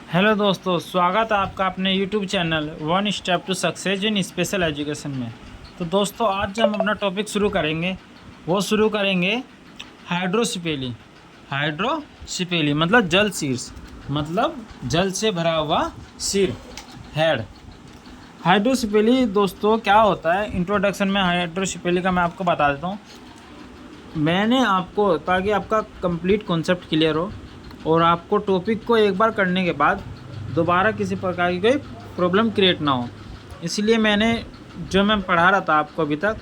Hello दोस्तों, स्वागत है आपका अपने YouTube channel one step to success in special education में। तो दोस्तों, आज हम अपना टॉपिक शुरू करेंगे। वो शुरू करेंगे हाइड्रोसिपेली। हाइड्रोसिपेली मतलब जल शीर्ष, मतलब जल से भरा हुआ सिर, हेड। हाइड्रोसिपेली दोस्तों क्या होता है, इंट्रोडक्शन में हाइड्रोसिपेली का मैं आपको बता देता हूँ। मैंने आपको, ताकि आपका कंप्लीट कॉन्सेप्ट क्लियर हो और आपको टॉपिक को एक बार करने के बाद दोबारा किसी प्रकार की कोई प्रॉब्लम क्रिएट ना हो, इसलिए मैंने जो मैं पढ़ा रहा था आपको अभी तक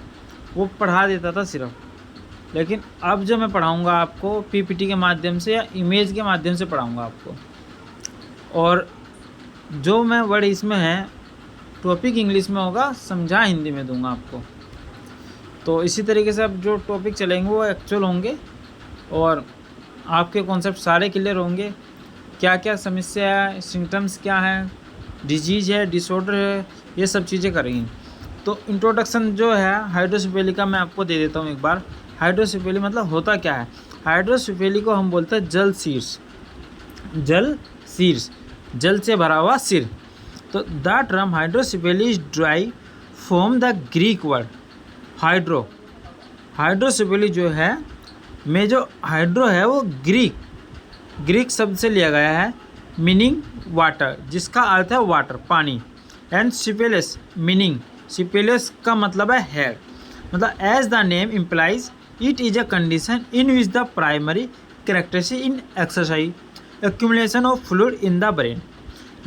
वो पढ़ा देता था सिर्फ। लेकिन अब जो मैं पढ़ाऊँगा आपको पीपीटी के माध्यम से या इमेज के माध्यम से पढ़ाऊँगा आपको, और जो मैं वर्ड इसमें है टॉपिक इंग्लिश में होगा, समझा हिंदी में दूंगा आपको। तो इसी तरीके से अब जो टॉपिक चलेंगे वो एक्चुअल होंगे और आपके कॉन्सेप्ट सारे क्लियर होंगे। क्या क्या समस्या है, सिम्टम्स क्या है, डिजीज़ है, डिसऑर्डर है, ये सब चीज़ें करेंगे। तो इंट्रोडक्शन जो है हाइड्रोसिपेली का मैं आपको दे देता हूँ एक बार। हाइड्रोसिपेली मतलब होता क्या है। हाइड्रोसिपेली को हम बोलते हैं जल शीर्ष। जल शीर्ष, जल से भरा हुआ सिर। तो the term hydrocephaly is derive from the Greek word hydro. Hydrocephaly जो है में जो हाइड्रो है वो ग्रीक शब्द से लिया गया है, मीनिंग वाटर, जिसका अर्थ है वाटर, पानी। एंड सिपेलस मीनिंग, सिपेलस का मतलब है हेड। मतलब as the name implies it is a condition in which the primary characteristic in exercise accumulation of fluid in the brain.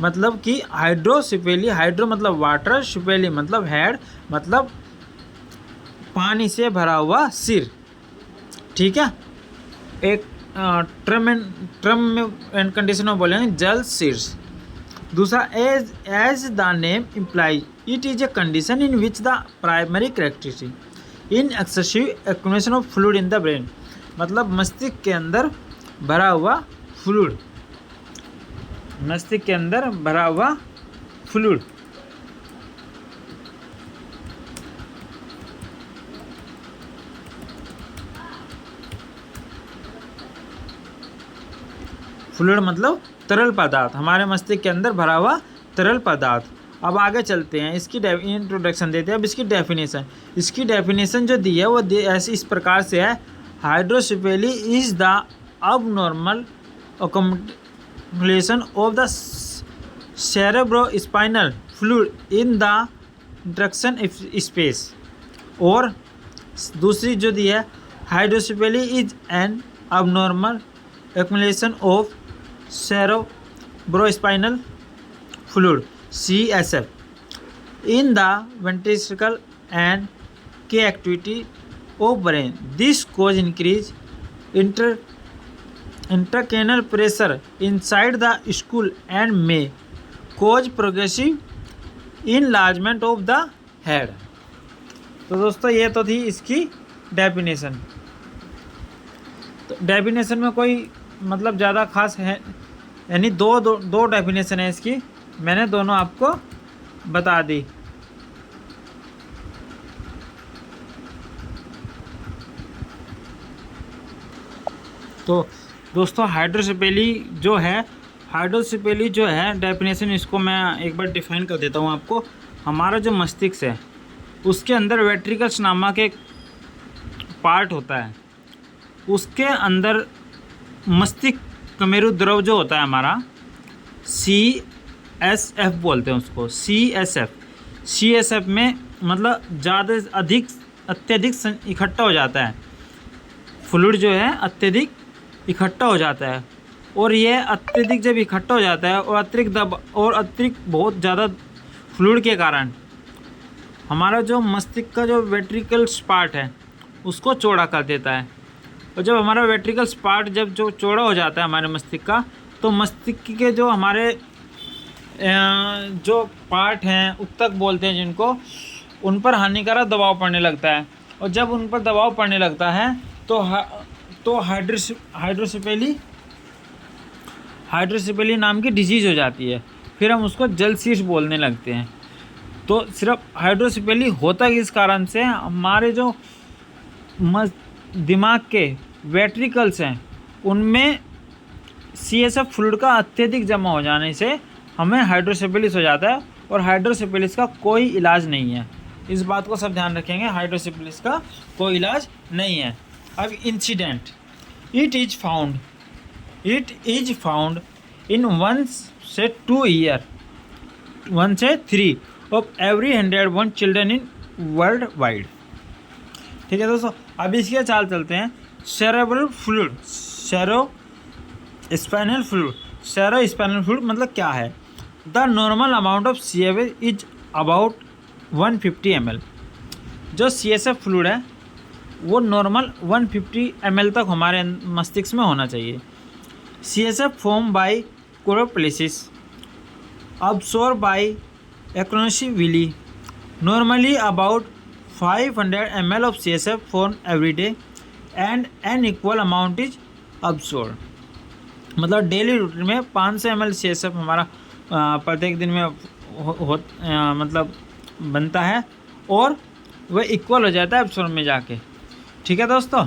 मतलब कि हाइड्रोसिपेली, हाइड्रो मतलब वाटर, सिपेली मतलब हेड, मतलब पानी से भरा हुआ सिर। ठीक है, एक ट्रम में एंड कंडीशन में बोलेंगे जल शीर्ष। दूसरा as the name imply it is a condition in which the primary characteristic in excessive accumulation of fluid in the brain. मतलब मस्तिष्क के अंदर भरा हुआ फ्लूइड, मस्तिष्क के अंदर भरा हुआ फ्लूइड। फ्लूइड मतलब तरल पदार्थ, हमारे मस्तिष्क के अंदर भरा हुआ तरल पदार्थ। अब आगे चलते हैं, इसकी इंट्रोडक्शन देते हैं। अब इसकी डेफिनेशन जो दी है वो ऐसी इस प्रकार से है। Hydrocephaly is the abnormal accumulation of the cerebrospinal fluid in the interaction space. और दूसरी जो दी है, hydrocephaly is an abnormal accumulation of cerebrospinal fluid CSF in the ventricle and K activity of brain. This cause increase intracranial pressure inside the skull and may cause progressive enlargement of the head. तो दोस्तों ये तो थी इसकी definition. तो definition में कोई मतलब ज़्यादा खास है, यानी दो डेफिनेशन है इसकी, मैंने दोनों आपको बता दी। तो दोस्तों हाइड्रोसिपेली जो है डेफिनेशन, इसको मैं एक बार डिफाइन कर देता हूँ आपको। हमारा जो मस्तिष्क है उसके अंदर वेट्रिकल्स नामक एक पार्ट होता है। उसके अंदर मस्तिष्क कमेरु द्रव जो होता है हमारा, CSF बोलते हैं उसको, CSF में मतलब ज़्यादा अत्यधिक इकट्ठा हो जाता है। फ्लूइड जो है अत्यधिक इकट्ठा हो जाता है, और यह अत्यधिक जब इकट्ठा हो जाता है और अतिरिक्त बहुत ज़्यादा फ्लूइड के कारण हमारा जो मस्तिष्क का जो वेट्रिकल्स पार्ट है उसको चौड़ा कर देता है। और जब हमारा वेट्रिकल्स पार्ट जब जो चौड़ा हो जाता है हमारे मस्तिष्क का, तो मस्तिष्क के जो हमारे जो पार्ट हैं, उत्तक बोलते हैं जिनको, उन पर हानिकारक दबाव पड़ने लगता है। और जब उन पर दबाव पड़ने लगता है तो हाइड्रोसिपेली नाम की डिजीज़ हो जाती है। फिर हम उसको जल शीर्ष बोलने लगते हैं। तो सिर्फ हाइड्रोसिपेली होता किस कारण से, हमारे जो दिमाग के वेट्रिकल्स हैं उनमें CSF फ्लूइड का अत्यधिक जमा हो जाने से हमें हाइड्रोसेफेलिस हो जाता है, और हाइड्रोसेफेलिस का कोई इलाज नहीं है। इस बात को सब ध्यान रखेंगे, हाइड्रोसेफेलिस का कोई इलाज नहीं है। अब incident, it is found in 1 से 2 ईयर, 1 से 3 of every 101 children in world wide. ठीक है दोस्तों, अब इसके चाल चलते हैं। सेरेब्रल फ्लूइड, स्पाइनल फ्लूइड मतलब क्या है? The normal amount of CSF is about 150 ml। जो CSF फ्लूइड है वो नॉर्मल 150 ml तक हमारे मस्तिष्क में होना चाहिए। CSF form by choroid plexus, absorb by एक्रोनोसी villi, normally about 500 ml of CSF formed every day and an equal amount is absorbed। मतलब डेली रूटीन में 500 ml CSF हमारा प्रत्येक दिन में मतलब बनता है, और वह इक्वल हो जाता है एब्सॉर्ब में जाके। ठीक है दोस्तों,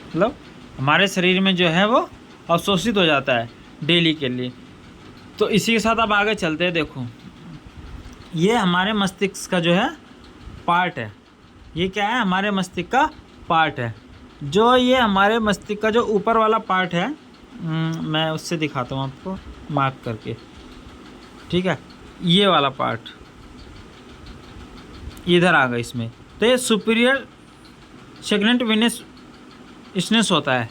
मतलब हमारे शरीर में जो है वो अवशोषित हो जाता है डेली के लिए। तो इसी के साथ अब आगे चलते हैं। देखो, ये हमारे मस्तिष्क का जो है पार्ट है। ये क्या है? हमारे मस्तिष्क का पार्ट है। जो ये हमारे मस्तिष्क का जो ऊपर वाला पार्ट है, मैं उससे दिखाता हूँ आपको मार्क करके। ठीक है, ये वाला पार्ट इधर आ गया इसमें। तो ये सुपीरियर सेगमेंट वीनस इसनेस होता है,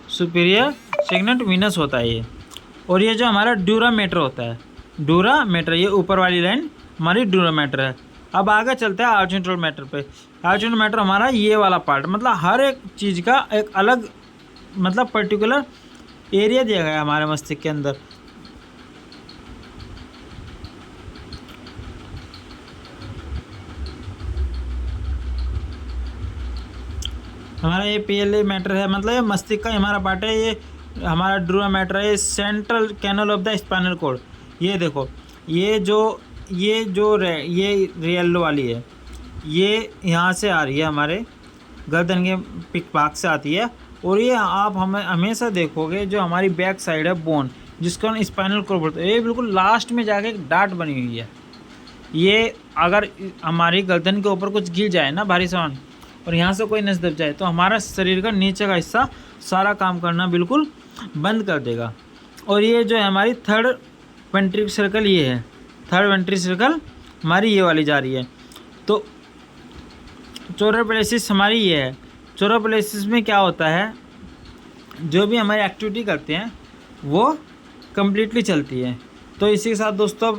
सुपीरियर सेगमेंट वीनस होता है ये। और ये जो हमारा ड्यूरामेटर होता है, ड्यूरामेटर, ये ऊपर वाली लाइन हमारी ड्यूरामेटर है। अब आगे चलते हैं आर्चिनोट्रोल मैटर पे। आर्चिनोट्रोल मैटर हमारा ये वाला पार्ट, मतलब हर एक चीज़ का एक अलग मतलब पर्टिकुलर एरिया दिया गया है हमारे मस्तिष्क के अंदर। हमारा ये PLA मैटर है, मतलब ये मस्तिष्क का हमारा पार्ट है। ये हमारा ड्यूरा मैटर है, ये central canal of the spinal cord. ये देखो, ये रियल वाली है, ये यहाँ से आ रही है, हमारे गर्दन के पिक भाग से आती है। और ये आप हमें हमेशा देखोगे जो हमारी बैक साइड है बोन, जिसको हम स्पाइनल कॉर्ड बोलते हैं, ये बिल्कुल लास्ट में जाके एक डाट बनी हुई है। ये अगर हमारी गर्दन के ऊपर कुछ गिर जाए ना भारी सामान, और यहाँ से कोई नस दब जाए, तो हमारा शरीर का नीचे का हिस्सा सारा काम करना बिल्कुल बंद कर देगा। और ये जो है हमारी थर्ड वेंट्रिकल सर्कल, ये है थर्ड वेंट्रिकल सर्कल हमारी ये वाली जा रही है। तो चोरोप्लेसिस हमारी ये है। चोरोप्लेसिस में क्या होता है, जो भी हमारी एक्टिविटी करते हैं वो कम्प्लीटली चलती है। तो इसी के साथ दोस्तों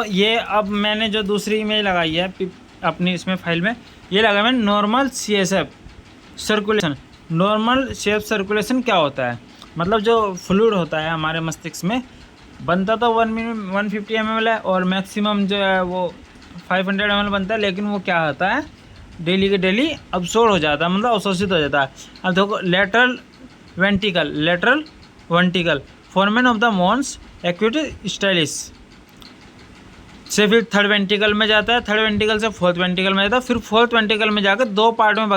ये अब मैंने जो दूसरी इमेज लगाई है अपनी इसमें फाइल में, ये लगा मैंने normal CSF circulation. Normal CSF circulation क्या होता है? मतलब जो फ्लूइड होता है हमारे मस्तिष्क में, बनता तो 150 ml है, और मैक्सिमम जो है वो 500 ml बनता है, लेकिन वो क्या होता है डेली के डेली अब्सॉर्ब हो जाता है, मतलब अवशोषित हो जाता है। अब देखो, lateral ventricle foramen of the Monro aqueduct Sylvius से फिर थर्ड वेंट्रिकल में जाता है, थर्ड वेंट्रिकल से फोर्थ वेंट्रिकल में जाता है, फिर फोर्थ वेंट्रिकल में जाकर 2 पार्ट में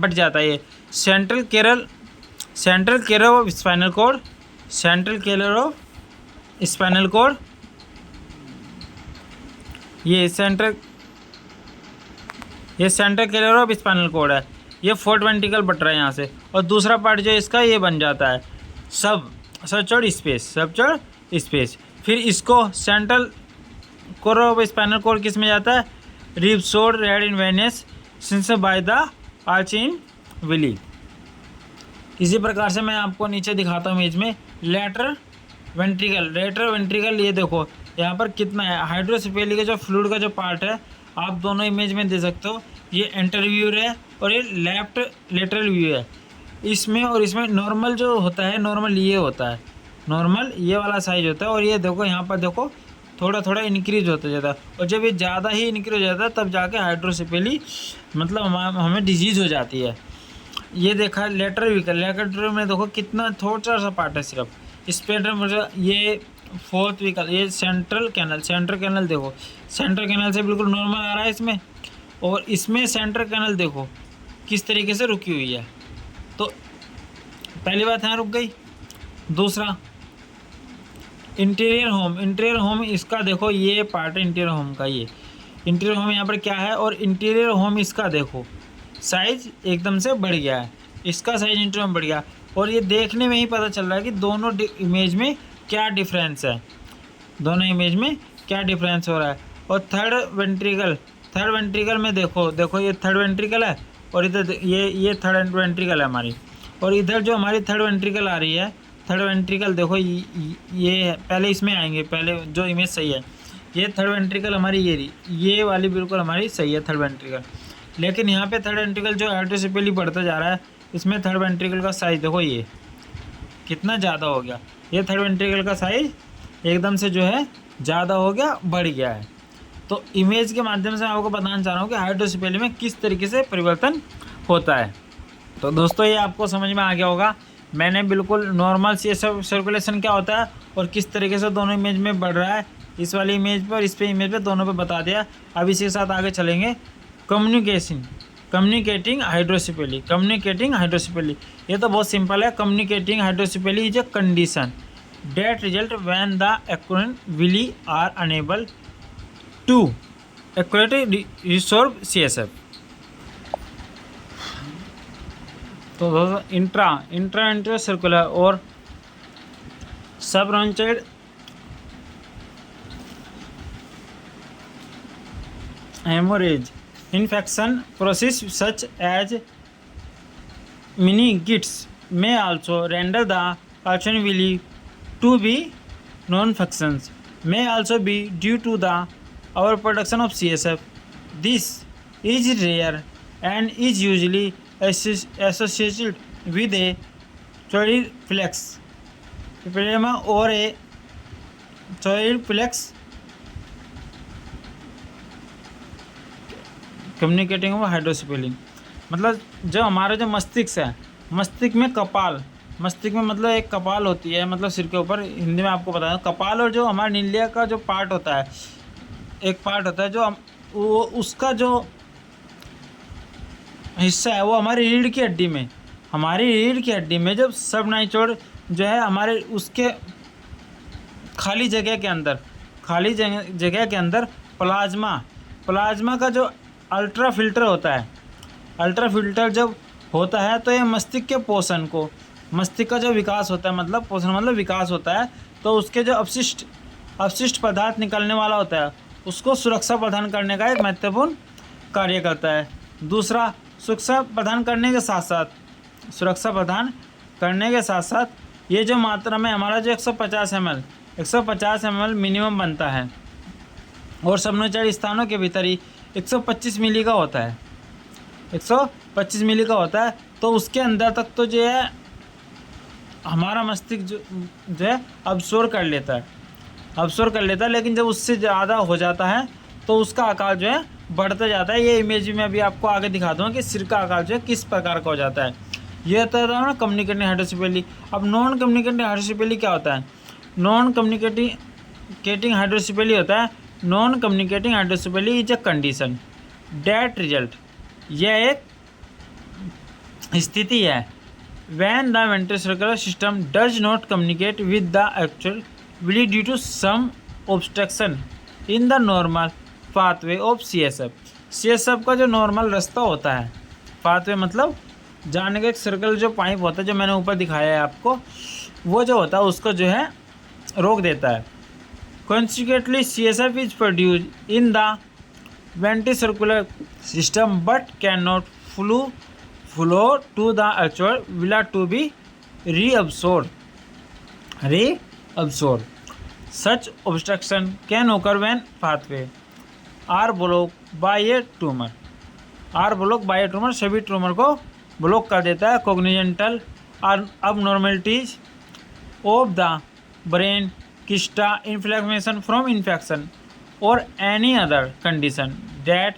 बट जाता है। ये central canal of spinal cord, central canal of spinal cord, ये central canal of spinal cord है। ये फोर्थ वेंट्रिकल बट रहा है यहाँ से, और दूसरा पार्ट जो इसका ये बन जाता है सबचर्ड स्पेस। फिर इसको central core of spinal cord किस में जाता है? Reabsorbed in venous sinus by the arachnoid villi. इसी प्रकार से मैं आपको नीचे दिखाता हूँ इमेज में लेटरल वेंट्रिकल। ये देखो यहाँ पर कितना है, हाइड्रोसेफेली का जो फ्लूइड का जो पार्ट है आप दोनों इमेज में दे सकते हो। ये एंटरव्यू है और ये लेफ्ट लेटरल व्यू है। इसमें और इसमें नॉर्मल जो होता है, नॉर्मल ये होता है, नॉर्मल ये वाला साइज होता है। और ये देखो यहाँ पर देखो थोड़ा थोड़ा इंक्रीज होता जाता है, और जब ये ज़्यादा ही इंक्रीज हो जाता है तब जाके हाइड्रोसेफेली मतलब हमें डिजीज़ हो जाती है। ये देखा लेटरल व्हीकल, लेटरल में देखो कितना थोड़ा सा पार्ट है सिर्फ। स्पेटर मतलब ये फोर्थ व्हीकल, ये सेंट्रल कैनल, सेंट्रल कैनल देखो, सेंट्रल कैनल से बिल्कुल नॉर्मल आ रहा है इसमें, और इसमें सेंट्रल कैनल देखो किस तरीके से रुकी हुई है। तो पहली बात यहाँ रुक गई। दूसरा इंटीरियर होम, इंटीरियर होम इसका देखो ये पार्ट है इंटीरियर होम का, ये इंटीरियर होम यहाँ पर क्या है, और इंटीरियर होम इसका देखो साइज एकदम से बढ़ गया है, इसका साइज इंटीरियर होम बढ़ गया, और ये देखने में ही पता चल रहा है कि दोनों इमेज में क्या डिफरेंस है, दोनों इमेज में क्या डिफरेंस हो रहा है। और थर्ड वेंट्रिकल, थर्ड वेंट्रिकल में देखो, देखो ये थर्ड वेंट्रिकल है, और इधर ये थर्ड वेंट्रिकल है हमारी, और इधर जो हमारी थर्ड वेंट्रिकल आ रही है, थर्ड वेंट्रिकल देखो ये पहले इसमें आएंगे, पहले जो इमेज सही है, ये थर्ड वेंट्रिकल हमारी ये वाली बिल्कुल हमारी सही है थर्ड वेंट्रिकल। लेकिन यहाँ पे थर्ड वेंट्रिकल जो हाइड्रोसेफेली बढ़ता जा रहा है, इसमें थर्ड वेंट्रिकल का साइज देखो ये कितना ज़्यादा हो गया, ये थर्ड वेंट्रिकल का साइज एकदम से जो है ज़्यादा हो गया, बढ़ गया है। तो इमेज के माध्यम से मैं आपको बताना चाह रहा हूँ कि हाइड्रोसेफेली में किस तरीके से परिवर्तन होता है। तो दोस्तों ये आपको समझ में आ गया होगा, मैंने बिल्कुल नॉर्मल सर्कुलेशन क्या होता है और किस तरीके से दोनों इमेज में बढ़ रहा है, इस वाली इमेज पर, इस पे इमेज पे, दोनों पे बता दिया। अब इसी के साथ आगे चलेंगे। Communication, communicating hydrocephaly, communicating hydrocephaly, ये तो बहुत सिंपल है। Communicating hydrocephaly is a condition that result when the acronym villi are unable to accurately resolve CSF। तो इंट्रा सर्कुलर और सब branched haemorrhage infection process such as meningitis may also render the calcium villi to be non-functions, may also be due to the overproduction of CSF. This is rare and is usually associated with a choroid flex epidema or a choroid flex communicating व हाइड्रोसेफेली। मतलब जो हमारा जो मस्तिष्क है, मस्तिष्क में कपाल, मस्तिष्क में मतलब एक कपाल होती है, मतलब सिर के ऊपर, हिंदी में आपको बताया कपाल, और जो हमारा नीलिया का जो पार्ट होता है, एक पार्ट होता है जो वो उसका जो हिस्सा है वो हमारी रीढ़ की हड्डी में, हमारी रीढ़ की हड्डी में जब सब नाइट्रोड जो है हमारे उसके खाली जगह के अंदर, खाली जगह के अंदर प्लाज्मा का जो अल्ट्रा फिल्टर होता है, अल्ट्रा फिल्टर जब होता है तो ये मस्तिष्क के पोषण को, मस्तिष्क का जो विकास होता है, मतलब पोषण मतलब विकास होता है, तो उसके जो अपशिष्ट पदार्थ निकलने वाला होता है उसको सुरक्षा प्रदान करने का एक महत्वपूर्ण कार्य करता है। दूसरा, सुरक्षा प्रदान करने के साथ ये जो मात्रा में हमारा जो 150 ml मिनिमम बनता है, और सबनोचॉइड स्थानों के भीतर ही 125 मिली का होता है, 125 मिली का होता है। तो उसके अंदर तक तो जो है हमारा मस्तिष्क जो है अब्सॉर्ब कर लेता है, लेकिन जब उससे ज़्यादा हो जाता है तो उसका आकार जो है बढ़ता जाता है। ये इमेज में अभी आपको आगे दिखा दूँगा कि सिर का आकार जो है किस प्रकार का हो जाता है। ये होता है ना कम्युनिकेटिंग हाइड्रोसेफेली। अब नॉन कम्युनिकेटिंग हाइड्रोसेफेली क्या होता है? नॉन कम्युनिकेटिंग हाइड्रोसेफेली होता है, non communicating hydrocephaly is a condition that result, यह एक स्थिति है when the ventricular system does not communicate with the actual villi due to some obstruction in the normal pathway of CSF। CSF का जो normal रास्ता होता है, pathway मतलब जाने का एक सर्कल जो पाइप होता है जो मैंने ऊपर दिखाया है आपको, वो जो होता है उसको जो है रोक देता है। Consequently CSF is produced in the ventricular system but cannot flow to the actual villi to be reabsorbed. Such obstruction can occur when pathway are blocked by a tumor. सभी ट्यूमर को ब्लॉक कर देता है। Congenital abnormalities of the brain किस्टा, inflammation from infection और any other condition that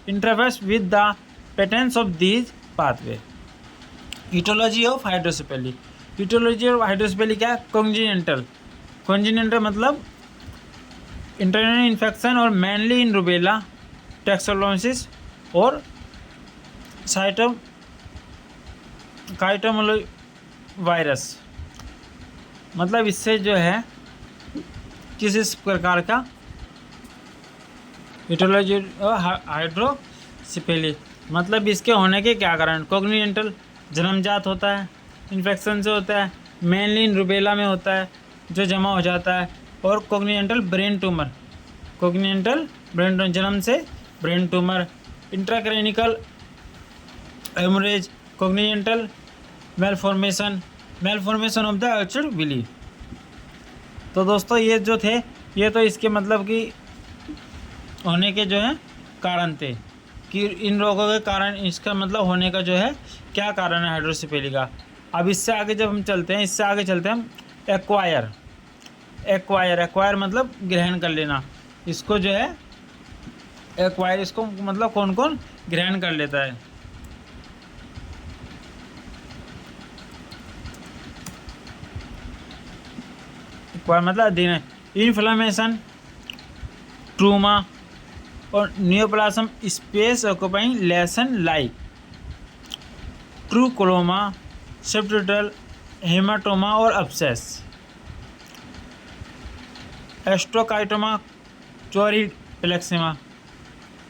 interferes with the patterns of these pathway. Aetiology of hydrocephaly. Aetiology of hydrocephaly क्या है? Congenital. Congenital मतलब इंटरनल इन्फेक्शन और मेनली इन रूबेला, टैक्सोनोसिस और cytomegalo virus. मतलब इससे जो है किस प्रकार का ईटियोलॉजी हाइड्रोसेफेली मतलब इसके होने के क्या कारण? कॉग्निजेंटल जन्मजात होता है, इन्फेक्शन से होता है, मेनली इन रूबेला में होता है जो जमा हो जाता है, और congenital brain tumour, congenital brain tumour जन्म से brain tumour, intracranial haemorrhage, congenital malformation of the arachnoid villi. तो दोस्तों ये जो थे ये तो इसके मतलब कि होने के जो है कारण थे कि इन रोगों के कारण इसका मतलब होने का जो है क्या कारण है हाइड्रोसेफेली का। अब इससे आगे जब हम चलते हैं, इससे आगे चलते हैं हम एक्वायर मतलब ग्रहण कर लेना। इसको जो है एक्वायर, इसको मतलब कौन कौन ग्रहण कर लेता है? एक्वायर मतलब अधीन, इन्फ्लेमेशन, ट्रूमा और neoplasm space occupying lesion like tuberculoma, subdural haematoma और abscess, astrocytoma, choroid plexus,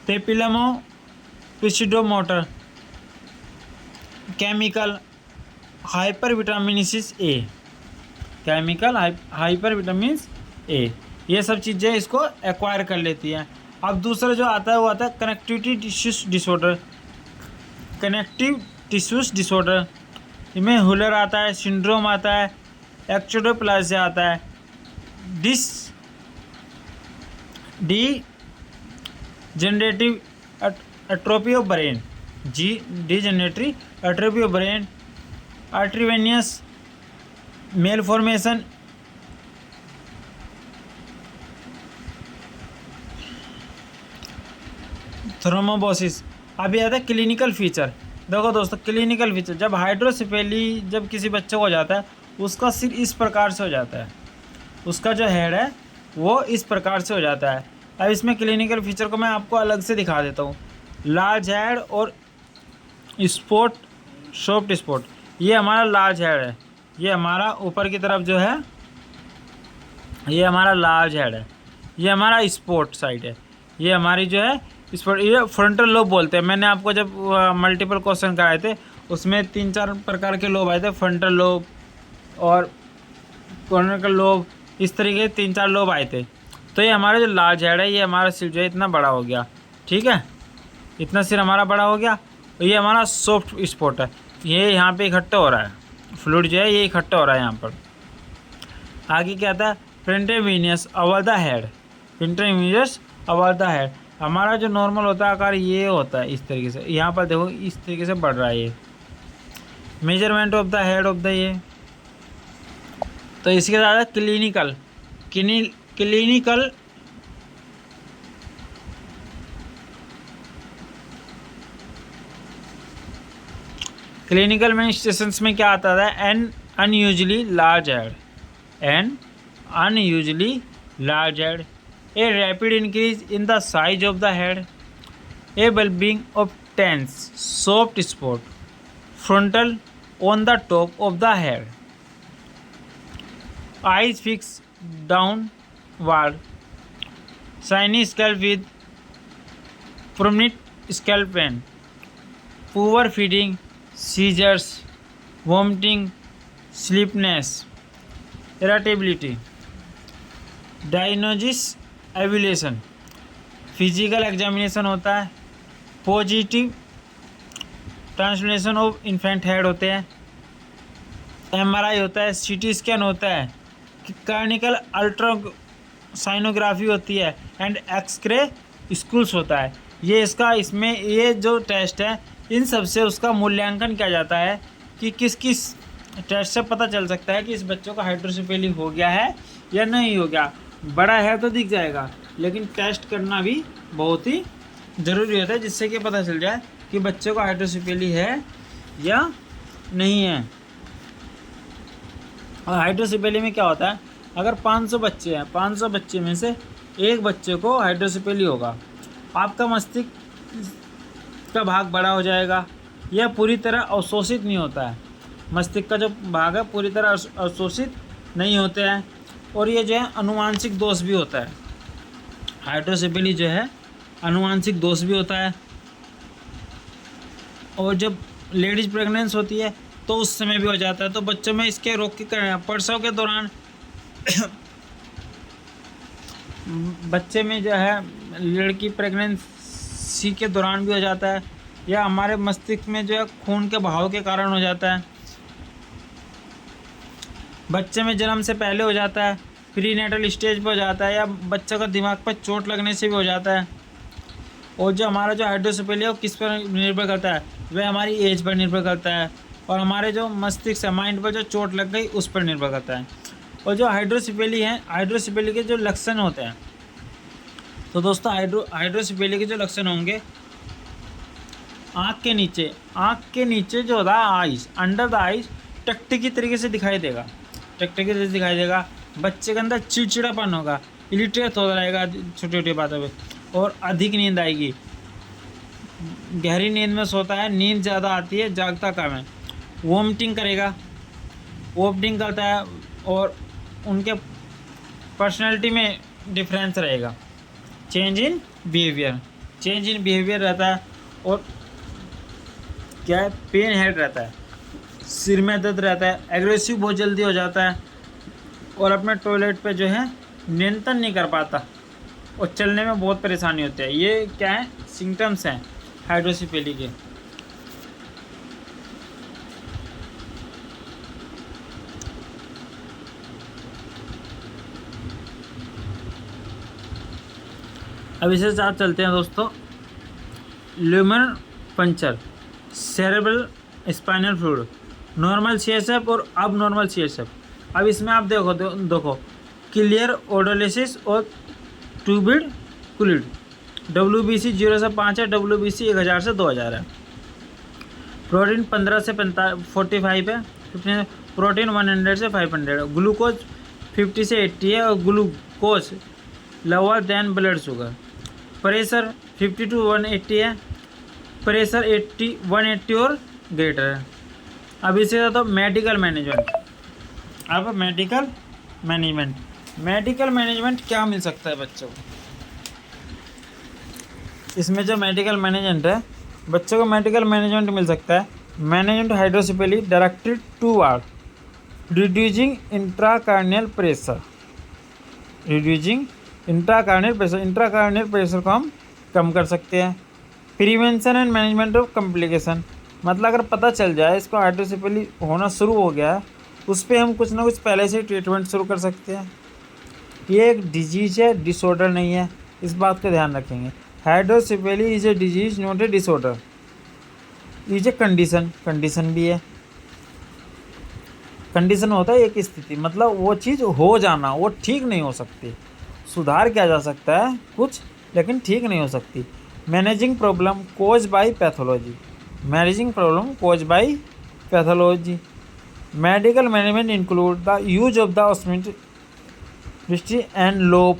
papilloma pseudotumour, chemical hypervitaminosis A, chemical hypervitamin A, ये सब चीज़ें इसको एक्वायर कर लेती हैं। अब दूसरा जो आता है वो आता है कनेक्टिव टिश्यूज डिसऑर्डर। इनमें हुलर आता है, सिंड्रोम आता है, एक्चोडोप्लासिया आता है, degenerative atrophy of brain, degenerative atrophy of brain, arteriovenous malformation, thrombosis. अभी आता है क्लिनिकल फीचर। देखो दोस्तों, क्लिनिकल फीचर जब हाइड्रोसेफेली जब किसी बच्चे को हो जाता है उसका सिर इस प्रकार से हो जाता है, उसका जो हेड है वो इस प्रकार से हो जाता है। अब इसमें क्लिनिकल फीचर को मैं आपको अलग से दिखा देता हूँ। लार्ज हेड और सॉफ्ट स्पॉट, ये हमारा लार्ज हेड है, ये हमारा ऊपर की तरफ जो है ये हमारा लार्ज हेड है, ये हमारा स्पॉट साइड है, ये हमारी जो है इस पर ये फ्रंटल लोब बोलते हैं। मैंने आपको जब मल्टीपल क्वेश्चन कराए थे उसमें 3-4 प्रकार के लोब आए थे, फ्रंटल लोब और कॉर्निकल लोब, इस तरीके से 3-4 लोब आए थे। तो ये हमारा जो लार्ज हेड है, ये हमारा सिर जो है इतना बड़ा हो गया, ठीक है, इतना सिर हमारा बड़ा हो गया। और ये हमारा सॉफ्ट स्पॉट है, ये यहाँ पे इकट्ठा हो रहा है, फ्लूइड जो है ये इकट्ठा हो रहा है यहाँ पर। आगे क्या आता है? Pentavenous over the head, pentavenous over the head, हमारा जो नॉर्मल होता है आकार ये होता है इस तरीके से, यहाँ पर देखो इस तरीके से बढ़ रहा है ये measurement of the head of the ये। तो इसके साथ क्लिनिकल क्लिनिकल मैनिफेस्टेशंस में क्या आता है? An unusually large head, a rapid increase in the size of the head, a bulging of tense soft spot frontal on the top of the head, eyes fixed downward, shiny scalp with prominent scalp pain, poor feeding, seizures, vomiting, sleepiness, irritability, diagnosis evolution, physical examination होता है, positive translation of infant head होते हैं, MRI होता है, CT scan होता है, clinical अल्ट्रासाइनोग्राफी होती है एंड एक्सरे स्कूल्स होता है। ये इसका इसमें ये जो टेस्ट है इन सब से उसका मूल्यांकन किया जाता है कि किस किस टेस्ट से पता चल सकता है कि इस बच्चों का हाइड्रोसेफेली हो गया है या नहीं हो गया। बड़ा है तो दिख जाएगा, लेकिन टेस्ट करना भी बहुत ही ज़रूरी होता है, जिससे कि पता चल जाए कि बच्चे को हाइड्रोसिफेली है या नहीं है। और हाइड्रोसिफेली में क्या होता है, अगर 500 बच्चे हैं, 500 बच्चे में से एक बच्चे को हाइड्रोसिफेली होगा, आपका मस्तिष्क का भाग बड़ा हो जाएगा। यह पूरी तरह अवशोषित नहीं होता है, मस्तिष्क का जो भाग है पूरी तरह अवशोषित नहीं होते हैं। और ये जो है अनुवांशिक दोष भी होता है, हाइड्रोसिफेली जो है अनुवांशिक दोष भी होता है। और जब लेडीज प्रेगनेंस होती है तो उस समय भी हो जाता है। तो बच्चों में इसके रोग के प्रसव के दौरान बच्चे में जो है लड़की प्रेगनेंसी के दौरान भी हो जाता है, या हमारे मस्तिष्क में जो है खून के बहाव के कारण हो जाता है। बच्चे में जन्म से पहले हो जाता है, प्रीनेटल स्टेज पर हो जाता है, या बच्चे का दिमाग पर चोट लगने से भी हो जाता है। और जो हमारा जो हाइड्रोसिफेली है वो किस पर निर्भर करता है, वह हमारी एज पर निर्भर करता है, और हमारे जो मस्तिष्क है माइंड पर जो चोट लग गई उस पर निर्भर करता है। और जो हाइड्रोसिफेली है, हाइड्रोसिफेली के जो लक्षण होते हैं, तो दोस्तों हाइड्रोसिफेली के जो लक्षण होंगे, आँख के नीचे जो होता है आइज, अंडर द आइज टकटकी तरीके से दिखाई देगा, टकटकी से दिखाई देगा। बच्चे के अंदर चिड़चिड़ापन होगा, इरिटेट होता रहेगा छोटी छोटी बातों पे, और अधिक नींद आएगी। गहरी नींद में सोता है, नींद ज़्यादा आती है, जागता कम है। वोमिटिंग करेगा, वोमिटिंग करता है, और उनके पर्सनैलिटी में डिफरेंस रहेगा। चेंज इन बिहेवियर रहता है। और क्या है, पेन हेड रहता है, सिर में दर्द रहता है, एग्रेसिव बहुत जल्दी हो जाता है, और अपने टॉयलेट पे जो है नियंत्रण नहीं कर पाता, और चलने में बहुत परेशानी होती है। ये क्या है, सिम्टम्स हैं हाइड्रोसिफेली के। अब इसे साथ चलते हैं दोस्तों, lumbar puncture, cerebral spinal fluid, normal CSF और अब नॉर्मल CSF। अब इसमें आप देखो क्लियर ओडोलिसिस और ट्यूबिड कुलिड। WBC 0 से 5 है, WBC 1000 से 2000 है। प्रोटीन 15 से 45 है, 15 प्रोटीन 100 से 500 है। ग्लूकोज 50 से 80 है, और glucose lower than blood sugar. Pressure 50 to 180 है, प्रेशर 180 और ग्रेटर है। अब इसे तो मेडिकल मैनेजमेंट। अब मेडिकल मैनेजमेंट क्या मिल सकता है बच्चों को, इसमें जो मेडिकल मैनेजमेंट है, बच्चों को मेडिकल मैनेजमेंट मिल सकता है। Management hydrocephaly directed toward reducing intracranial pressure, intracranial pressure को हम कम कर सकते हैं। Prevention and management of complication, मतलब अगर पता चल जाए इसको हाइड्रोसिफेली होना शुरू हो गया है, उस पर हम कुछ ना कुछ पहले से ट्रीटमेंट शुरू कर सकते हैं। ये एक डिजीज़ है, डिसऑर्डर नहीं है, इस बात का ध्यान रखेंगे। Hydrocephaly is a disease not a disorder, is a condition भी है। कंडीशन होता है एक स्थिति, मतलब वो चीज़ हो जाना, वो ठीक नहीं हो सकती, सुधार किया जा सकता है कुछ, लेकिन ठीक नहीं हो सकती। Managing problem cause by pathology, medical management include the use of the osmotic and loop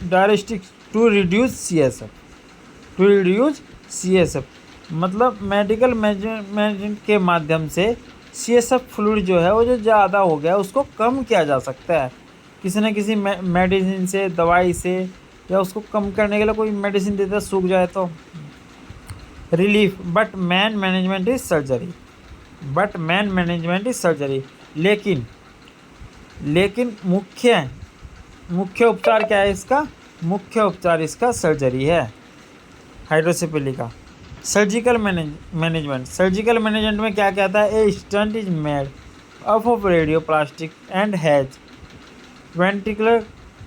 diuretics to reduce CSF, मतलब मेडिकल मैनेजमेंट के माध्यम से CSF फ्लूइड जो है वो जो ज़्यादा हो गया उसको कम किया जा सकता है, किसी न किसी मेडिसिन से, दवाई से, या उसको कम करने के लिए कोई मेडिसिन देता सूख जाए तो। Relief but man management is surgery, लेकिन मुख्य उपचार क्या है इसका, मुख्य उपचार इसका सर्जरी है हाइड्रोसिफेली का। सर्जिकल मैनेजमेंट में क्या कहता है, a stent is made of radioplastic and has ventricular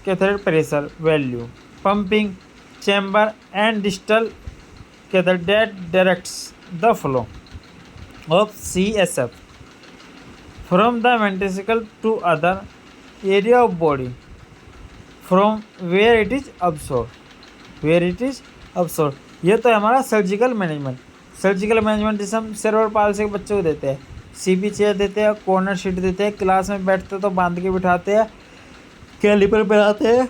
catheter pressure value, pumping chamber and distal catheter that directs the flow of CSF from the ventricle to other area of body from where it is absorb, where it is absorb. ये तो है हमारा surgical management. Surgical management जैसे हम cerebral palsy के बच्चों को देते हैं, सीपी चेयर देते हैं, कॉर्नर शीट देते हैं, क्लास में बैठते तो बांध के बिठाते हैं, कैलिपर पहनाते हैं,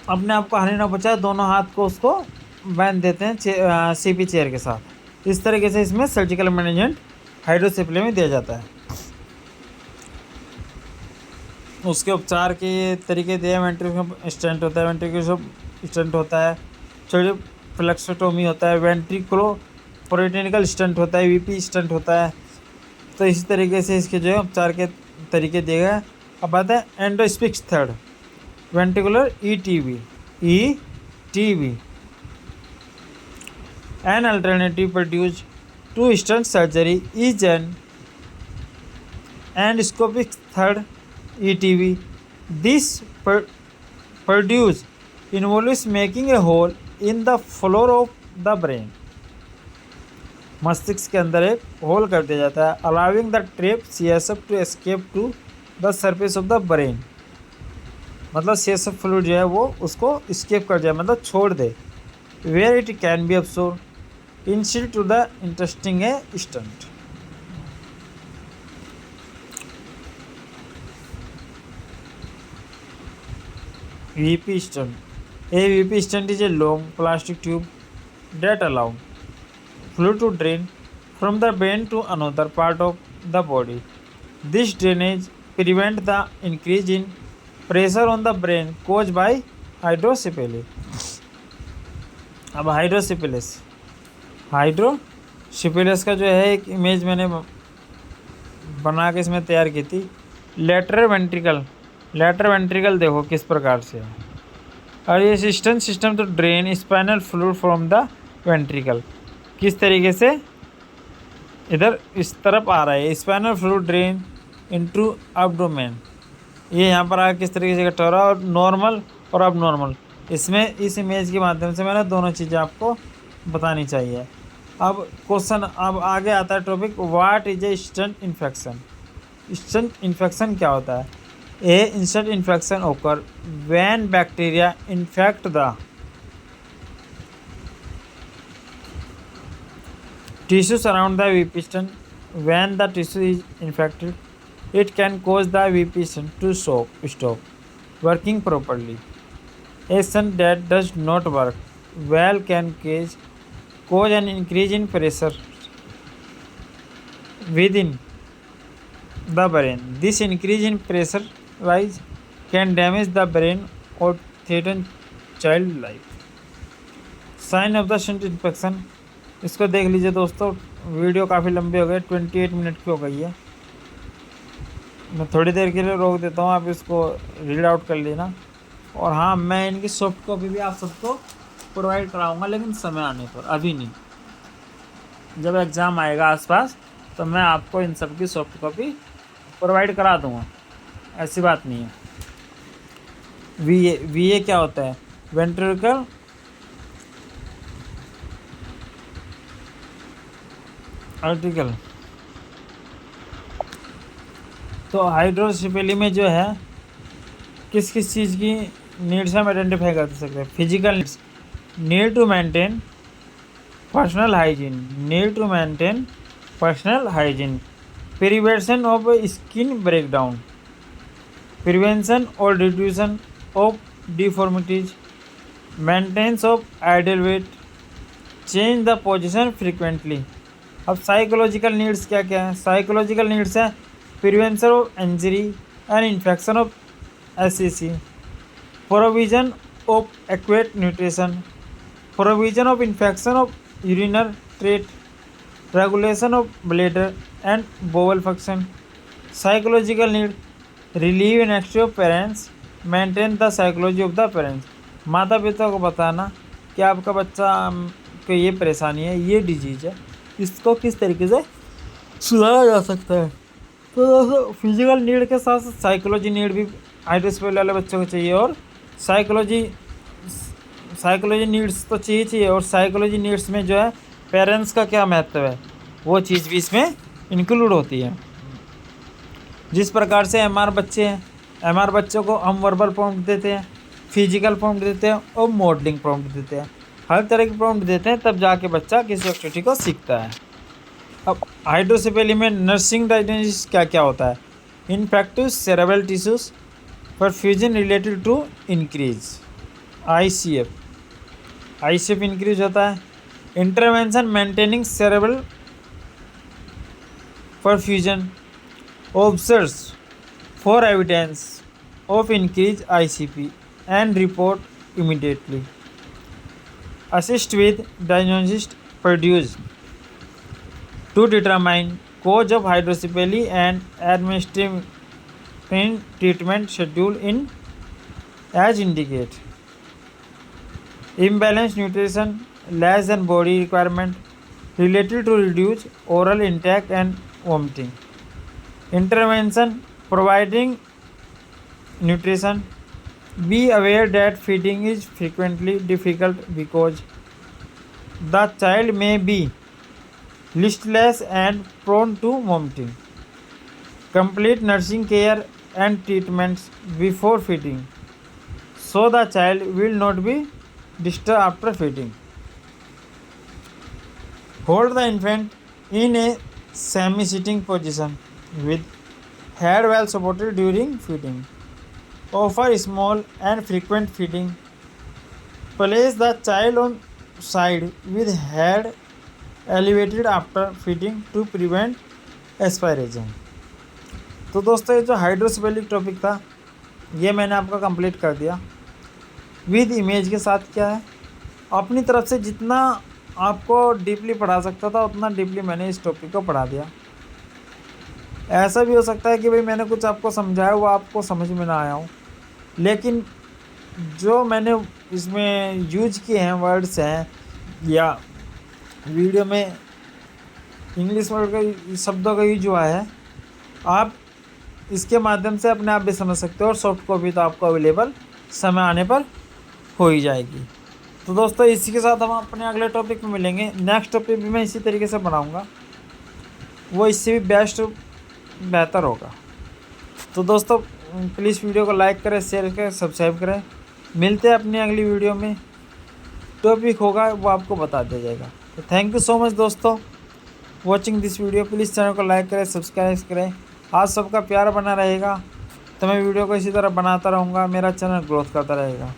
अपने आप को हानि ना पहुंचाए दोनों हाथ को उसको बांध देते हैं सीपी चेयर के साथ। इस तरीके से इसमें सर्जिकल मैनेजमेंट हाइड्रोसेफेली में दिया जाता है। उसके उपचार के तरीके दिए, वेंट्रिकुलर स्टेंट होता है, वेंट्रिकुलर स्टेंट होता है, छोटे फ्लेक्सोटोमी होता है, वेंट्रिकुलो प्रोटेनिकल स्टेंट होता है, वीपी स्टेंट होता है। तो इसी तरीके से इसके जो है उपचार के तरीके दिए गए। अब बात है endoscopic third ventricular ETV an alternative procedure to stent surgery is an endoscopic third ETV. This produce involves making a hole in the floor of the brain. मस्तिष्क के अंदर एक होल कर दिया जाता है, allowing the trapped CSF to escape to the surface of the brain. मतलब CSF fluid जो है वो उसको escape कर जाए, मतलब छोड़ दे, where it can be absorbed instead to the interesting a stent. VP stent. A VP stent is a long plastic tube that allows fluid to drain from the brain to another part of the body. This drainage prevents the increase in pressure on the brain caused by hydrocephalus. अब हाइड्रोसिपिलिस का जो है एक image मैंने बना के इसमें तैयार की थी। लेटरल वेंट्रिकल देखो किस प्रकार से है, और ये सिस्टम तो drain spinal fluid from the ventricle, किस तरीके से इधर इस तरफ आ रहा है, spinal fluid drain into abdomen. ये यहाँ पर आकर किस तरीके से इकट्ठा हो रहा है, और नॉर्मल और अब नॉर्मल, इसमें इस इमेज के माध्यम से मैंने दोनों चीज़ें आपको बतानी चाहिए। अब क्वेश्चन अब आगे आता है topic, what is a stunt infection. Stunt infection क्या होता है? A instant infection occur when bacteria infect the tissues around the VP stent. When the tissue is infected, it can cause the VP stent to stop working properly. A stent that does not work well can cause an increase in pressure within the brain. This increase in pressure rise can damage the brain or threaten child life. Sign of the shunt infection, इसको देख लीजिए दोस्तों, video काफ़ी लंबी हो गई, 28 minute की हो गई है। मैं थोड़ी देर के लिए रोक देता हूँ, आप इसको रीड आउट कर लेना। और हाँ, मैं इनकी सॉफ्ट कॉपी भी आप सबको प्रोवाइड कराऊंगा, लेकिन समय आने पर, अभी नहीं। जब एग्ज़ाम आएगा आसपास तो मैं आपको इन सब की सॉफ्ट कॉपी प्रोवाइड करा दूँगा, ऐसी बात नहीं है। वीए क्या होता है? Ventricle article. तो हाइड्रोसेफेली में जो है किस किस चीज़ की नीड्स हम आइडेंटिफाई कर सकते हैं? Physical needs, need to maintain personal hygiene, prevention of skin breakdown, prevention और reduction of deformities, maintenance of ideal weight, change the position frequently. अब साइकोलॉजिकल नीड्स क्या क्या है? साइकोलॉजिकल नीड्स है prevention of injury and infection of SCC, provision of adequate nutrition, provision of infection of urinary tract, regulation of bladder and bowel function. Psychological need relieve anxiety of parents, maintain the psychology of the parents. माता पिता को बताना कि आपका बच्चा को ये परेशानी है, ये डिजीज है, इसको किस तरीके से सुधारा जा सकता है। तो फिजिकल नीड के साथ साथ साइकोलॉजी नीड भी हाइड्रोसेफेली वाले बच्चों को चाहिए, और साइकोलॉजी नीड्स तो चाहिए, और साइकोलॉजी नीड्स में जो है पेरेंट्स का क्या महत्व है, वो चीज़ भी इसमें इंक्लूड होती है। जिस प्रकार से एमआर बच्चे हैं, एमआर बच्चों को हम वर्बल प्रॉम्प्ट देते हैं, फिजिकल प्रॉम्प्ट देते हैं और मॉडलिंग प्रॉम्प्ट देते हैं। हर तरह की प्रॉम्प्ट देते हैं, तब जाके बच्चा किसी एक्टिविटी को सीखता है। अब हाइड्रोसेफेली में नर्सिंग डायग्नोसिस क्या क्या होता है? Ineffective cerebral tissues perfusion related to increase ICF increase होता है। Intervention maintaining cerebral perfusion observes for evidence of increase ICP and report immediately. Assist with diagnosis produce to determine cause of hydrocephaly and administering treatment schedule in as indicate. Imbalanced nutrition, less than body requirement related to reduce oral intake and vomiting. Intervention providing nutrition. Be aware that feeding is frequently difficult because the child may be listless and prone to vomiting. Complete nursing care and treatments before feeding, so the child will not be disturbed after feeding. Hold the infant in a semi-sitting position with head well supported during feeding. Offer small and frequent feeding. Place the child on side with head elevated after feeding to prevent aspiration. तो दोस्तों ये जो hydrocephalic topic था ये मैंने आपका complete कर दिया विद इमेज के साथ। क्या है, अपनी तरफ से जितना आपको डीपली पढ़ा सकता था उतना डीपली मैंने इस टॉपिक को पढ़ा दिया। ऐसा भी हो सकता है कि भाई मैंने कुछ आपको समझाया वो आपको समझ में ना आया हो, लेकिन जो मैंने इसमें यूज किए हैं वर्ड्स हैं या वीडियो में इंग्लिश वर्ड का शब्दों का यूज हुआ है, आप इसके माध्यम से अपने आप भी समझ सकते हो और सॉफ्ट कॉपी तो आपको अवेलेबल समय आने पर हो ही जाएगी। तो दोस्तों इसी के साथ हम अपने अगले टॉपिक में मिलेंगे। नेक्स्ट टॉपिक भी मैं इसी तरीके से बनाऊंगा, वो इससे भी बेहतर होगा। तो दोस्तों प्लीज़ वीडियो को लाइक करें, शेयर करें, सब्सक्राइब करें। मिलते हैं अपनी अगली वीडियो में। टॉपिक होगा वो आपको बता दिया जाएगा। तो थैंक यू सो मच दोस्तों watching this video. Please channel को लाइक करें, सब्सक्राइब करें। आज सबका प्यार बना रहेगा तो मैं वीडियो को इसी तरह बनाता रहूँगा, मेरा चैनल ग्रोथ करता रहेगा।